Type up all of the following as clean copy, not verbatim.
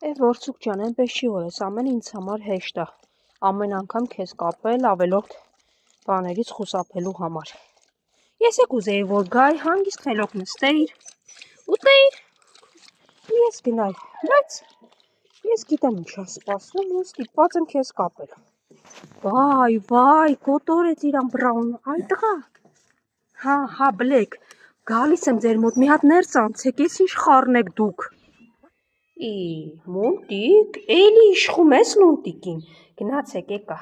Որցուկ ջան, այնպես չի որ ես ամեն ինձ համար հեշտ է։ Ամեն անգամ քեզ կապել ավելորդ բաներից խուսափելու համար։ Ես կուզեի որ գայ հանգիստ խելոք նստեիր, ուտեիր, ես գնայի, բայց ես գիտեմ ինչ է սպասում ու ստիպված եմ քեզ կապել։ Վայ, կոտորեց իրան բրաուն, այ տղա։ Հա, բլեք, գալիս եմ ձեր մոտ, մի հատ ներս անցեք, ես ինչ խառնեք դուք։ Մունտիկ, էլի իշխում ես լունտիկին, գնացեք եկա։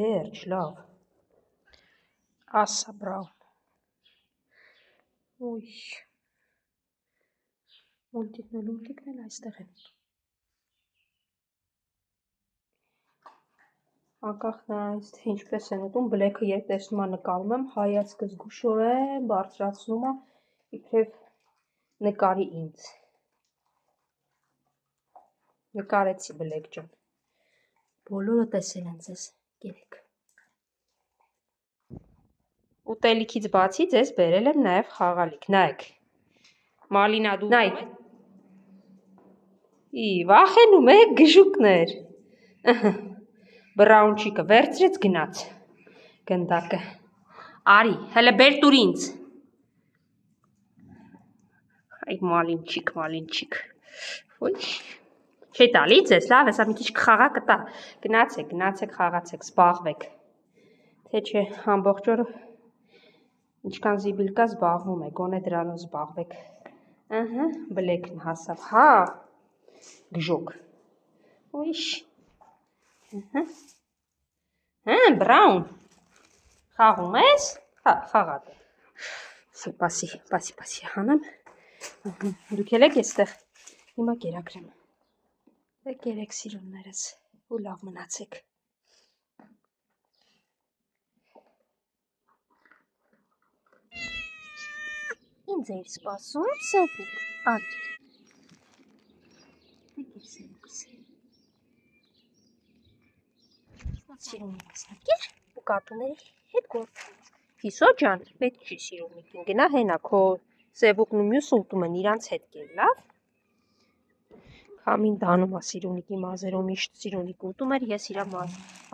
Վերջ, լավ։ Ասա բրաուն։ Ոյ։ Լունտիկն էլ այստեղ են։ Անկախ նրանից, թե ինչպես են ուտում, բլեքը երբ տեսնում է նկարում եմ, հայացքը զգուշորեն բարձրացնում է, իբրև նկարի ինձ։ Նկարեցի բլեք ջան։ Բոլորը տեսել են ձեզ, գերեք։ Ուտելիքից բացի ձեզ բերել եմ նաև խաղալիք, նայեք։ Մալինա դու նայ։ Վախենում եք գժուկներ։ Բրաունչիկը վերցրեց գնաց։ Գնդակը։ Արի, հələ բեր տուր ինձ։ Այ մալինչիկ։ Ոյ։ Չի տալի ձեզ, լավ, հեսա մի քիչ կխաղա կտա։ Գնացեք, խաղացեք, զբաղվեք։ Թե չէ ամբողջ օրը ինչքան զիբիլ կա զբաղվում է, գոնե դրանով զբաղվեք։ Բլեքն հասավ, հա, գժոկ։ Ոյշ։ Բրաուն, խաղում ես, հա, խաղատ է։ Պասի հանեմ, դուք էլ եք եստեղ, հիմա կերակրեմ, կերեք սիրուններս, ու լավ մնացեք։ Ինձ էիր սպասում, սեվուկ, արի, դեկեր սեվուկս։ Սիրուններս նկեր ու կատուների հետ գործ։ Հիսո ջան, պետք չի սիրունիկին, գնա հենա, քո սևուկն ու մյուսը ուտում են, իրանց հետ կեր, լավ։ Քամին տանում է սիրունիկի մազերով, միշտ սիրունիկ ուտում էր, ես իրա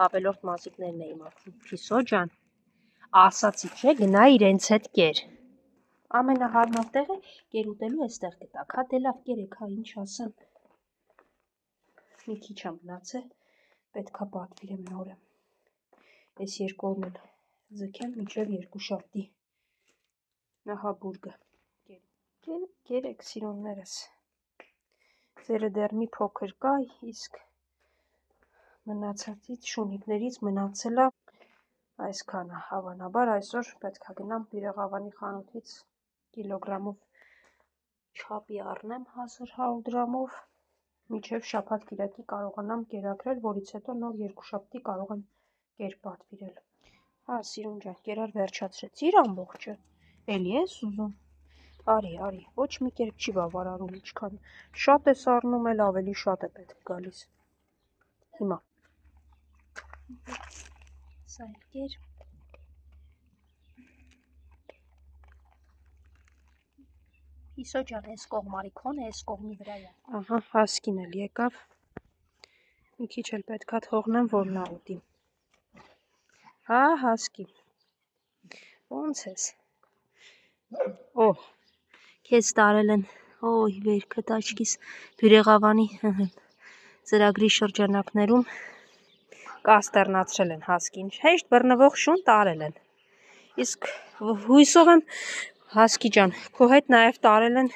ավելորդ մազիկներն էի մաքրում։ Հիսո ջան, ասացի չէ, գնա իրենց հետ կեր։ Ամենահարմար տեղը կեր ուտելու էստեղ գտակ, հա, դե լավ կերեք, հա, ինչ ասեմ։ Մի քիչ է մնացել, պետքա պատվիրեմ նորը։ Այս երկու օրն էլ ձգեմ մինչև երկուշաբթի։ Ահա բուրգը։ Կերեք սիրուններս։ Ձերը դեռ մի փոքր կա, իսկ մնացածից շունիկներից մնացել է այսքանը, հավանաբար այսօր պետքա գնամ բյուրեղավանի խանութից կիլոգրամով չափի առնեմ 1100 դրամով, մինչև շաբաթ կիրակի կարողանամ կերակրել, որից հետո նոր երկուշաբթի կարող եմ կեր պատվիրել։ Հա, սիրուն ջան, կերար վերջացրեցիր ամբողջը, էլի ես ուզում։ Արի, ոչ մի կերպ չի բավարարում, ինչքան շատ ես առնում, էլ ավելի շատ է պետք գալիս։ Հիմա։ Սա էլ կեր։ Հիսո ջան, այս կողմարի քոն է, այս կողմի վրա է։ Ահա, հասկին էլ եկավ։ Մի քիչ էլ պետքա թողնեմ, որ նա ուտի։ Հա, հասկի։ Ոնց ես։ Քեզ տարել են, վերքդ աչքիս բյուրեղավանի ծրագրի շրջանակներում կաստեռնացրել են հասկին, հեշտ բռնվող շուն տարել են։ Իսկ հույսով եմ, հասկի ջան, քո հետ նաև տարել են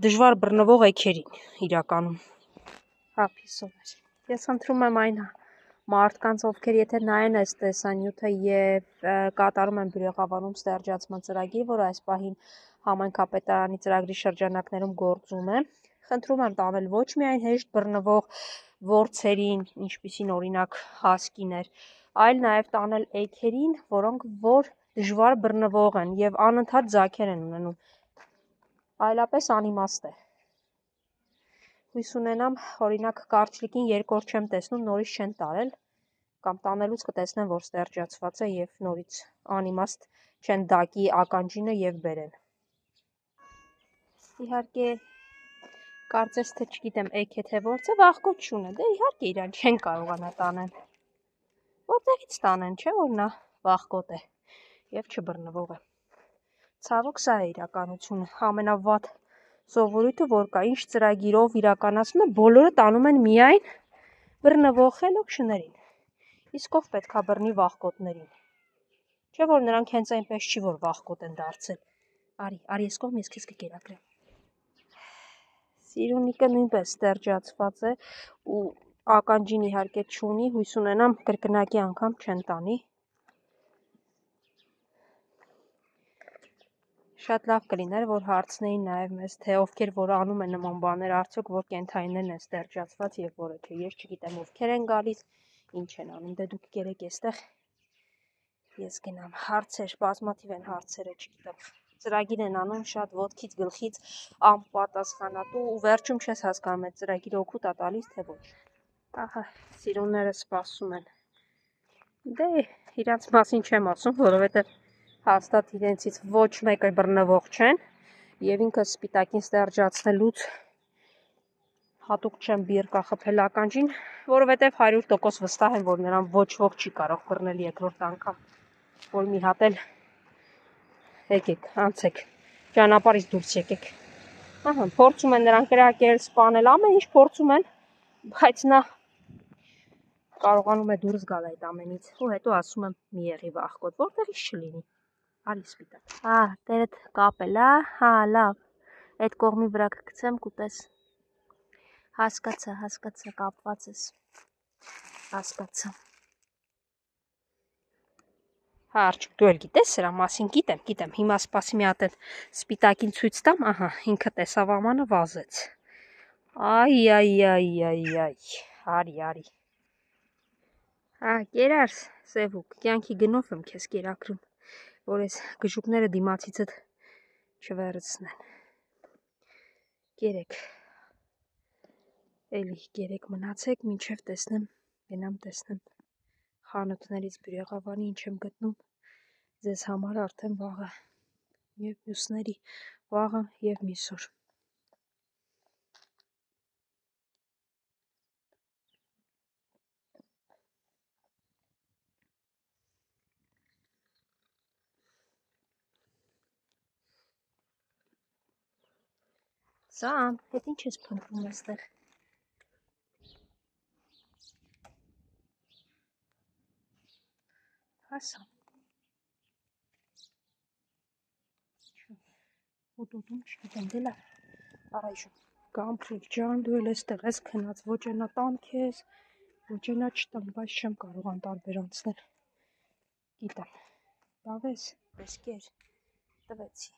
դժվար բռնվող էգերին իրականում։ Հա, փիսոներ։ Ես խնդրում եմ այն մարդկանց, ովքեր եթե նայեն այս տեսանյութը եւ կատարում են բյուրեղավանում ստերջացման ծրագիր, որ այս պահին համայնքապետարանի ծրագրի շրջանակներում գործում է, խնդրում եմ տանել ոչ միայն հեշտ բռնվող որցերին, ինչպիսին օրինակ հասկիներ, այլ նաև տանել էգերին, որոնք որ դժվար բռնվող են եւ անընդհատ ձագեր են ունենում, այլապես անիմաստ է։ Հույս ունենամ, օրինակ կարճլիկին 2 օր չեմ տեսնում, նորից չեն տարել, կամ տանելուց կտեսնեմ, որ ստերջացված է եւ նորից անիմաստ չեն դակի ականջինը եւ բերեն։ Իհարկե Կարծես թե չգիտեմ էգ է թե որց է, վախկոտ չունե, դե իհարկե իրան չեն կարողանա տանել, որտեղից տանեն, չէ որ նա վախկոտ է և չբռնվող է, ցավոք սա է իրականությունը, ամենավատ սովորույթը որ կա, ինչ ծրագիրով իրականացնում է, բոլորը տանում են միայն բռնվող խելոքշներին, իսկ ով պետք է բռնի վախկոտներին, չէ որ նրանք հենց այնպես չի, որ վախկոտ են դարձել, արի ես կողմ ես քեզ կկերակրեմ, Սիրունիկը նույնպես ստերջացված է ու ականջին իհարկե չունի, հույս ունենամ կրկնակի անգամ չեն տանի, շատ լավ կլիներ, որ հարցնեին նաև մեզ, թե ովքեր որ անում են նման բաներ, արդյոք որ կենթայիներն են ստերջացված և որը չէ, ես չգիտեմ ովքեր են գալիս, ինչ են անում, դե դուք կերեք էստեղ, ես գնամ, հարցեր, բազմաթիվ են հարցերը, չգիտեմ, ծրագիր են անում շատ ոտքից գլխից անպատասխանատու ու վերջում չես հասկանում այդ ծրագիրը օգուտ է տալիս թե ոչ, ահա սիրունները սպասում են, դե իրանց մասին չեմ ասում, որովհետև հաստատ իրենցից ոչ մեկը բռնվող չեն և ինքս սպիտակին ստերջացնելուց հատուկ չեմ բիռ կախփել ականջին, որովհետև 100% վստահ եմ, որ նրան ոչ ոք չի կարող բռնել երկրորդ անգամ, որ մի հատ էլ եկեք, անցեք, ճանապարհից դուրս եկեք, ահա, փորձում են նրան կրակել, սպանել, ամեն ինչ փորձում են, բայց նա կարողանում է դուրս գալ այդ ամենից, ու հետո ասում եմ մի եղի վախկոտ, որտեղից չլինի, արի սպիտակ, տերդ կապել, լավ, այդ կողմի վրա կգցեմ կուտես, հասկացա, կապված ես, հասկացա, Արջուկ, դու էլ գիտես սրա մասին, գիտեմ, հիմա սպասի մի հատ էլ սպիտակին ցույց տամ, ահա, ինքը տեսավ ամանը վազեց, արի, կերար սևուկ, կյանքի գնով եմ քեզ կերակրում, որ ես գժուկները դիմացիցդ չվերցնեն, կերեք մնացեք, մինչև տեսնեմ, գնամ տեսնեմ խանութներից բյուրեղավանի ինչ եմ գտնում, ձեզ համար արդեն վաղը և մյուսների վաղը և մյուսօր։ Սամ, հետ ինչ ես փնտրում այստեղ։ Հասա։ Ուտում չգիտեմ, դե լավ, առայժմ Գամփրիկ ջան, դու էլ էստեղ ես քնած, ոչ ենա տան քեզ, ոչ ենա չտամ, բայց չեմ կարող անտարբեր անցնել, գիտեմ, լավ ես, պես կեր, տվեցի,